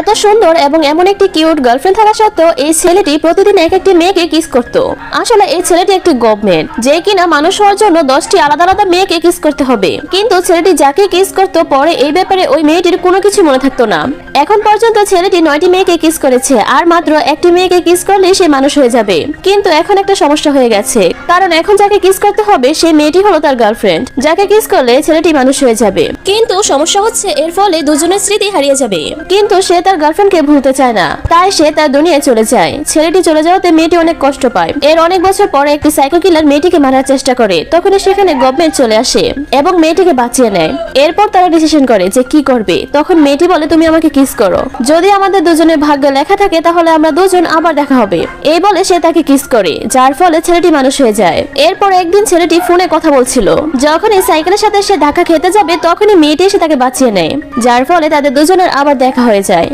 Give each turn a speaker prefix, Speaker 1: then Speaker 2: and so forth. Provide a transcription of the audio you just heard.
Speaker 1: এত সুন্দর এবং এমন একটি কিউট গার্লফ্রেন্ড থাকা সত্ত্বেও এই ছেলেটি প্রতিদিন এক একটি মেয়েকে কিস করত। আসলে এই ছেলেটি একটি গভর্নমেন্ট, যে কিনা মানুষ হওয়ার জন্য 10টি আলাদা আলাদা মেয়েকে কিস করতে হবে। কিন্তু ছেলেটি যাকে কিস করতো পরে এই ব্যাপারে ওই মেয়েটির কোনো কিছু মনে থাকতো না। এখন পর্যন্ত ছেলেটি 9টি মেয়েকে কিস করেছে, আর মাত্র একটি মেয়েকে কিস করলে সে মানুষ হয়ে যাবে। কিন্তু এখন একটা সমস্যা হয়ে গেছে, কারণ এখন যাকে কিস করতে হবে সেই মেয়েটি হলো তার গার্লফ্রেন্ড, যাকে কিস করলে ছেলেটি মানুষ হয়ে যাবে। কিন্তু সমস্যা হচ্ছে এর ফলে দুজনের স্মৃতি হারিয়ে যাবে। কিন্তু সে তার গার্লফ্রেন্ডকে ভুলতে চায় না, তাই সে তার দুনিয়ায় চলে যায়। ছেলেটি চলে যাওয়াতে মেয়েটি অনেক কষ্ট পায়। এর অনেক বছর পরে একটি সাইকো কিলার মেয়েটিকে মারার চেষ্টা করে, তখনই সেখানে গভর্নমেন্ট চলে আসে এবং মেয়েটিকে বাঁচিয়ে নেয়। এরপর তারা ডিসিশন করে যে কি করবে। তখন মেয়েটি বলে, তুমি আমাকে কিস করো, যদি আমাদের দুজনের ভাগ্যে লেখা থাকে তাহলে আমরা দুজন আবার দেখা হবে। এই বলে সে তাকে কিস করে, যার ফলে ছেলেটি মানুষ হয়ে যায়। এরপর একদিন ছেলেটি ফোনে কথা বলছিল, যখন এই সাইকেলের সাথে সে ধাক্কা খেতে যাবে তখনই মেয়েটি এসে তাকে বাঁচিয়ে নেয়, যার ফলে তাদের দুজনের আবার দেখা হয়ে যায়।